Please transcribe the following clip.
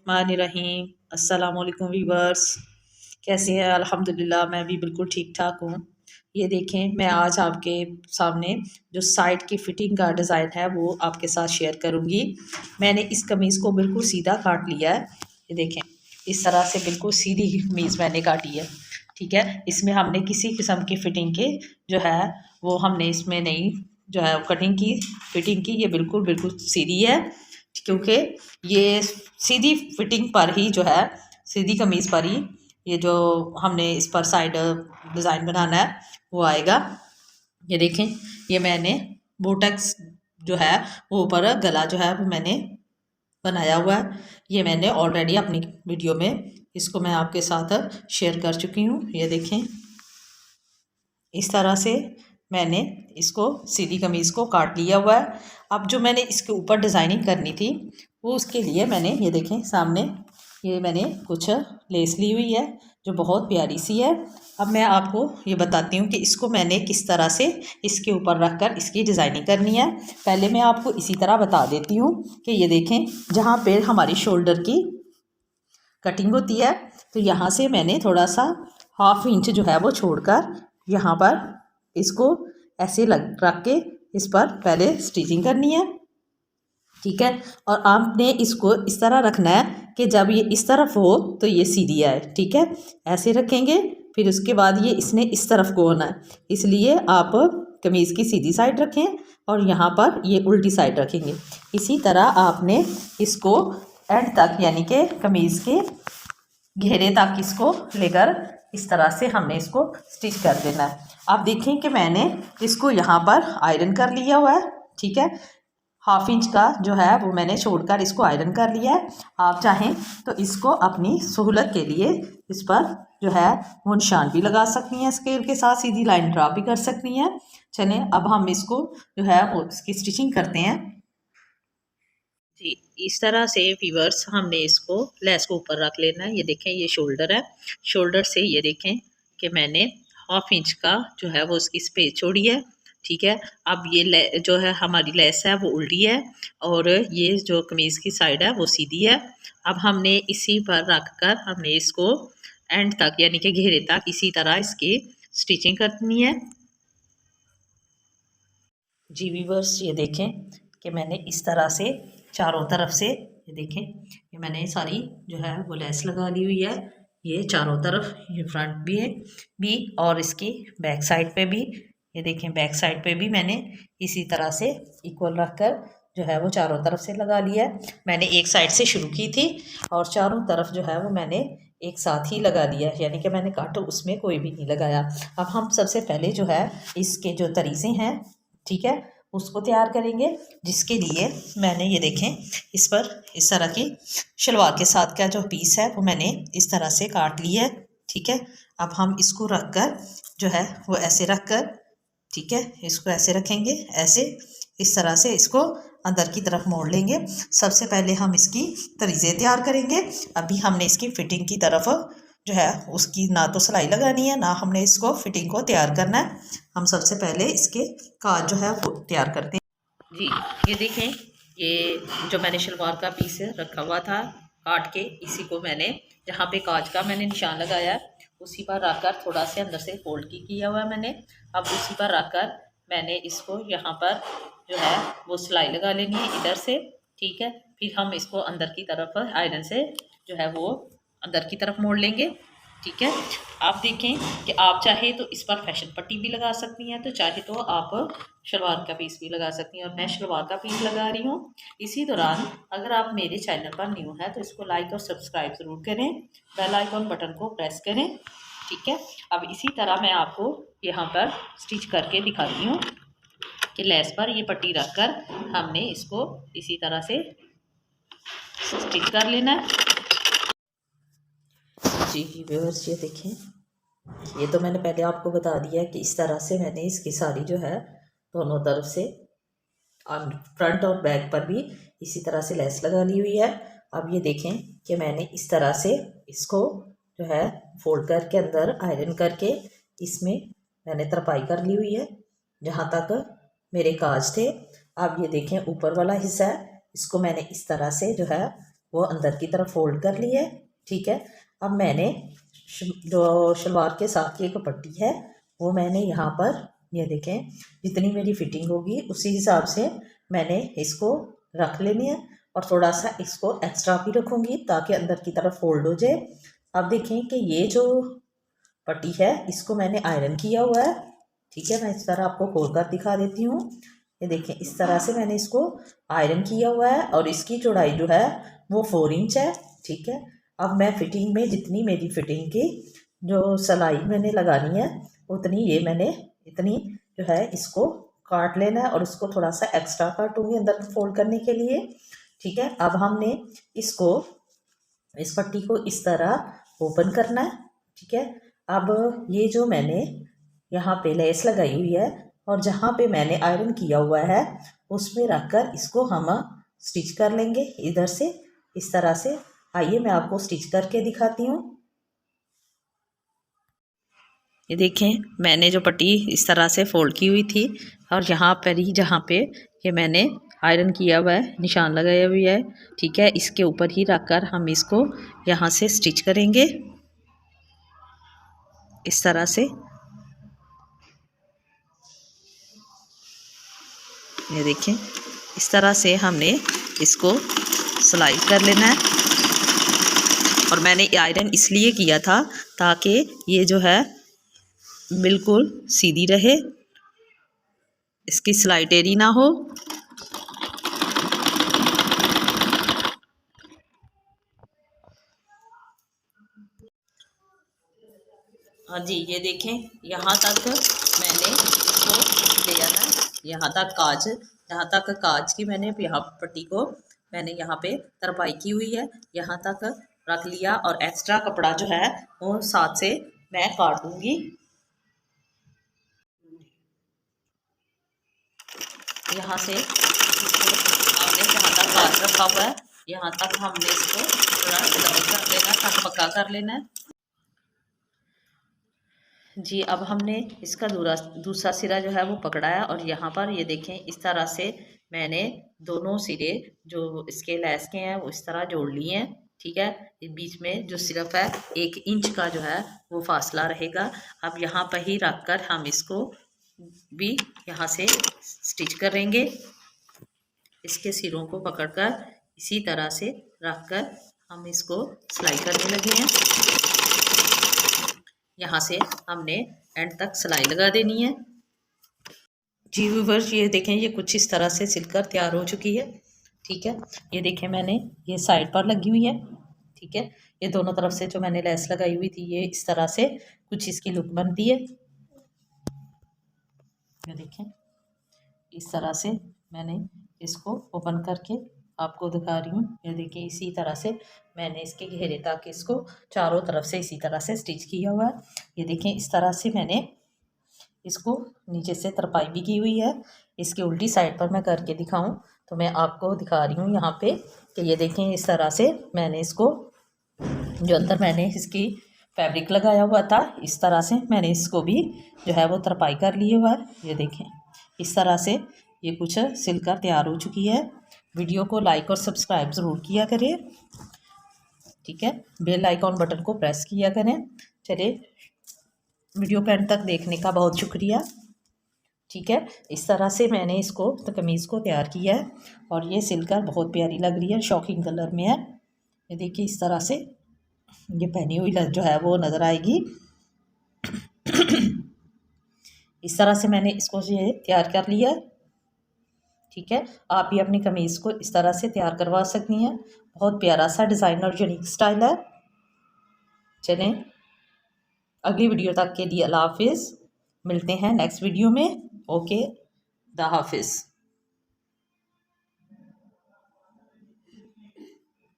बिस्मिल्लाहिर्रहमानिर्रहीम। अस्सलाम वालेकुम वीवर्स, कैसे हैं? अल्हम्दुलिल्लाह मैं भी बिल्कुल ठीक ठाक हूँ। ये देखें, मैं आज आपके सामने जो साइड की फ़िटिंग का डिज़ाइन है वो आपके साथ शेयर करूँगी। मैंने इस कमीज़ को बिल्कुल सीधा काट लिया है। ये देखें, इस तरह से बिल्कुल सीधी कमीज़ मैंने काटी है। ठीक है, इसमें हमने किसी किस्म की फ़िटिंग के जो है वो हमने इसमें नहीं जो है कटिंग की, फ़िटिंग की। ये बिल्कुल बिल्कुल सीधी है, क्योंकि ये सीधी फिटिंग पर ही जो है, सीधी कमीज़ पर ही ये जो हमने इस पर साइड डिज़ाइन बनाना है वो आएगा। ये देखें, ये मैंने बोटक्स जो है वो ऊपर गला जो है वो मैंने बनाया हुआ है। ये मैंने ऑलरेडी अपनी वीडियो में इसको मैं आपके साथ शेयर कर चुकी हूँ। ये देखें, इस तरह से मैंने इसको सीधी कमीज़ को काट लिया हुआ है। अब जो मैंने इसके ऊपर डिज़ाइनिंग करनी थी वो उसके लिए मैंने ये देखें सामने ये मैंने कुछ लेस ली हुई है जो बहुत प्यारी सी है। अब मैं आपको ये बताती हूँ कि इसको मैंने किस तरह से इसके ऊपर रख कर इसकी डिज़ाइनिंग करनी है। पहले मैं आपको इसी तरह बता देती हूँ कि ये देखें, जहाँ पे हमारी शोल्डर की कटिंग होती है तो यहाँ से मैंने थोड़ा सा 1/2 इंच जो है वो छोड़कर यहाँ पर इसको ऐसे रख के इस पर पहले स्टिचिंग करनी है। ठीक है, और आपने इसको इस तरह रखना है कि जब ये इस तरफ हो तो ये सीधी आए। ठीक है, ऐसे रखेंगे, फिर उसके बाद ये इसने इस तरफ को होना है, इसलिए आप कमीज़ की सीधी साइड रखें और यहाँ पर ये उल्टी साइड रखेंगे। इसी तरह आपने इसको एंड तक यानी कि कमीज़ के घेरे तक इसको लेकर इस तरह से हमने इसको स्टिच कर देना है। आप देखें कि मैंने इसको यहाँ पर आयरन कर लिया हुआ है। ठीक है, 1/2 इंच का जो है वो मैंने छोड़कर इसको आयरन कर लिया है। आप चाहें तो इसको अपनी सहूलत के लिए इस पर जो है वो निशान भी लगा सकती हैं, स्केल के साथ सीधी लाइन ड्रा भी कर सकती हैं। चलें, अब हम इसको जो है वो इसकी स्टिचिंग करते हैं। जी, इस तरह से वीवर्स हमने इसको लेस को ऊपर रख लेना है। ये देखें, ये शोल्डर है, शोल्डर से ये देखें कि मैंने 1/2 इंच का जो है वो उसकी स्पेस छोड़ी है। ठीक है, अब ये जो है हमारी लेस है वो उल्टी है और ये जो कमीज़ की साइड है वो सीधी है। अब हमने इसी पर रख कर हमने इसको एंड तक यानी कि घेरे तक इसी तरह इसकी स्टिचिंग करनी है। जी वीवर्स, ये देखें कि मैंने इस तरह से चारों तरफ से ये देखें, ये मैंने सारी जो है वो लेस लगा ली हुई है। ये चारों तरफ, ये फ्रंट भी है भी और इसकी बैक साइड पे भी, ये देखें बैक साइड पे भी मैंने इसी तरह से इक्वल रख कर जो है वो चारों तरफ से लगा लिया है। मैंने एक साइड से शुरू की थी और चारों तरफ जो है वो मैंने एक साथ ही लगा लिया, यानी कि मैंने काट उसमें कोई भी नहीं लगाया। अब हम सबसे पहले जो है इसके जो तरीक़े हैं, ठीक है, उसको तैयार करेंगे, जिसके लिए मैंने ये देखें इस पर इस तरह की शलवार के साथ का जो पीस है वो मैंने इस तरह से काट लिया है। ठीक है, अब हम इसको रख कर जो है वो ऐसे रख कर, ठीक है, इसको ऐसे रखेंगे, ऐसे इस तरह से इसको अंदर की तरफ मोड़ लेंगे। सबसे पहले हम इसकी तरीज़े तैयार करेंगे। अभी हमने इसकी फिटिंग की तरफ जो है उसकी ना तो सिलाई लगानी है, ना हमने इसको फिटिंग को तैयार करना है। हम सबसे पहले इसके काज जो है वो तैयार करते हैं। जी, ये देखें, ये जो मैंने शलवार का पीस रखा हुआ था काट के, इसी को मैंने जहाँ पे काज का मैंने निशान लगाया उसी पर रखकर थोड़ा से अंदर से फोल्ड किया हुआ है मैंने। अब उसी पर रखकर मैंने इसको यहाँ पर जो है वो सिलाई लगा लेनी है इधर से। ठीक है, फिर हम इसको अंदर की तरफ आयरन से जो है वो अंदर की तरफ मोड़ लेंगे। ठीक है, आप देखें कि आप चाहे तो इस पर फैशन पट्टी भी लगा सकती हैं, तो चाहे तो आप शलवार का पीस भी लगा सकती हैं, और मैं शलवार का पीस लगा रही हूँ। इसी दौरान अगर आप मेरे चैनल पर न्यू हैं तो इसको लाइक और सब्सक्राइब ज़रूर करें, बेल आइकॉन बटन को प्रेस करें। ठीक है, अब इसी तरह मैं आपको यहाँ पर स्टिच करके दिखाती हूँ कि लेस पर ये पट्टी रख कर हमने इसको इसी तरह से स्टिच कर लेना है। जी व्यूअर्स, ये देखें, ये तो मैंने पहले आपको बता दिया कि इस तरह से मैंने इसकी सारी जो है दोनों तरफ से फ्रंट और बैक पर भी इसी तरह से लेस लगा ली हुई है। अब ये देखें कि मैंने इस तरह से इसको जो है फोल्ड करके अंदर आयरन करके इसमें मैंने तरपाई कर ली हुई है जहाँ तक मेरे काज थे। अब ये देखें ऊपर वाला हिस्सा है, इसको मैंने इस तरह से जो है वो अंदर की तरफ फोल्ड कर ली है। ठीक है, अब मैंने जो शलवार के साथ की एक पट्टी है वो मैंने यहाँ पर, ये देखें, जितनी मेरी फिटिंग होगी उसी हिसाब से मैंने इसको रख लेनी है, और थोड़ा सा इसको एक्स्ट्रा भी रखूँगी ताकि अंदर की तरफ फोल्ड हो जाए। अब देखें कि ये जो पट्टी है इसको मैंने आयरन किया हुआ है। ठीक है, मैं इस तरह आपको खोल कर दिखा देती हूँ। ये देखें, इस तरह से मैंने इसको आयरन किया हुआ है और इसकी चौड़ाई जो है वो 4 इंच है। ठीक है, अब मैं फिटिंग में जितनी मेरी फिटिंग की जो सिलाई मैंने लगानी है उतनी ये मैंने इतनी जो है इसको काट लेना है और इसको थोड़ा सा एक्स्ट्रा काटूंगी अंदर फोल्ड करने के लिए। ठीक है, अब हमने इसको, इस पट्टी को इस तरह ओपन करना है। ठीक है, अब ये जो मैंने यहाँ पे लेस लगाई हुई है और जहाँ पे मैंने आयरन किया हुआ है उसमें रखकर इसको हम स्टिच कर लेंगे इधर से इस तरह से। आइए मैं आपको स्टिच करके दिखाती हूँ। ये देखें, मैंने जो पट्टी इस तरह से फोल्ड की हुई थी और यहाँ पर ही जहाँ पे ये मैंने आयरन किया हुआ है, निशान लगाया हुआ है, ठीक है, इसके ऊपर ही रखकर हम इसको यहाँ से स्टिच करेंगे इस तरह से। ये देखें, इस तरह से हमने इसको सिलाई कर लेना है। और मैंने आयरन इसलिए किया था ताकि ये जो है बिल्कुल सीधी रहे, इसकी सिलाई टेढ़ी ना हो। हाँ जी, ये देखें, यहाँ तक मैंने इसको ले जाना है, यहाँ तक काज, यहाँ तक काज की मैंने यहाँ पट्टी को मैंने यहाँ पे तरपाई की हुई है, यहाँ तक रख लिया और एक्स्ट्रा कपड़ा जो है वो साथ से मैं काट दूंगी। यहाँ से इसको हमने जहाँ तक काज रखा हुआ है यहाँ तक हमने इसको थोड़ा डबल कर लेना, तक पक्का कर लेना है जी। अब हमने इसका दूसरा सिरा जो है वो पकड़ा है और यहाँ पर ये देखें, इस तरह से मैंने दोनों सिरे जो इसके लेस के हैं वो इस तरह जोड़ लिए हैं। ठीक है, बीच में जो सिर्फ है 1 इंच का जो है वो फासला रहेगा। अब यहाँ पर ही रख कर हम इसको भी यहाँ से स्टिच करेंगे। इसके सिरों को पकड़कर इसी तरह से रख कर हम इसको सिलाई करने लगे हैं। यहाँ से हमने एंड तक सिलाई लगा देनी है जी व्यूअर्स। ये देखें, ये कुछ इस तरह से सिलकर तैयार हो चुकी है। ठीक है, ये देखें, मैंने ये साइड पर लगी हुई है। ठीक है, ये दोनों तरफ से जो मैंने लेस लगाई हुई थी ये इस तरह से कुछ इसकी लुक बनती है। ये देखें, इस तरह से मैंने इसको ओपन करके आपको दिखा रही हूँ। ये देखिए, इसी तरह से मैंने इसके घेरे तक इसको चारों तरफ से इसी तरह से स्टिच किया हुआ है। ये देखें, इस तरह से मैंने इसको नीचे से तरपाई भी की हुई है। इसकी उल्टी साइड पर मैं करके दिखाऊं तो मैं आपको दिखा रही हूँ यहाँ पे कि ये देखें, इस तरह से मैंने इसको, जो अंदर मैंने इसकी फैब्रिक लगाया हुआ था, इस तरह से मैंने इसको भी जो है वो तरपाई कर लिए हुआ है। ये देखें, इस तरह से ये कुछ सिलकर तैयार हो चुकी है। वीडियो को लाइक और सब्सक्राइब ज़रूर किया करें। ठीक है, बेल आइकॉन बटन को प्रेस किया करें। चलिए, वीडियो को एंड तक देखने का बहुत शुक्रिया। ठीक है, इस तरह से मैंने इसको कमीज़ को तैयार किया है और ये सिलकर बहुत प्यारी लग रही है, शॉकिंग कलर में है। ये देखिए, इस तरह से ये पहनी हुई जो है वो नज़र आएगी। इस तरह से मैंने इसको ये तैयार कर लिया है। ठीक है, आप भी अपनी कमीज़ को इस तरह से तैयार करवा सकती हैं। बहुत प्यारा सा डिज़ाइन और यूनिक स्टाइल है। चलें, अगली वीडियो तक के लिए अल्लाह हाफिज़। मिलते हैं नेक्स्ट वीडियो में। ओके, द हाफिज़।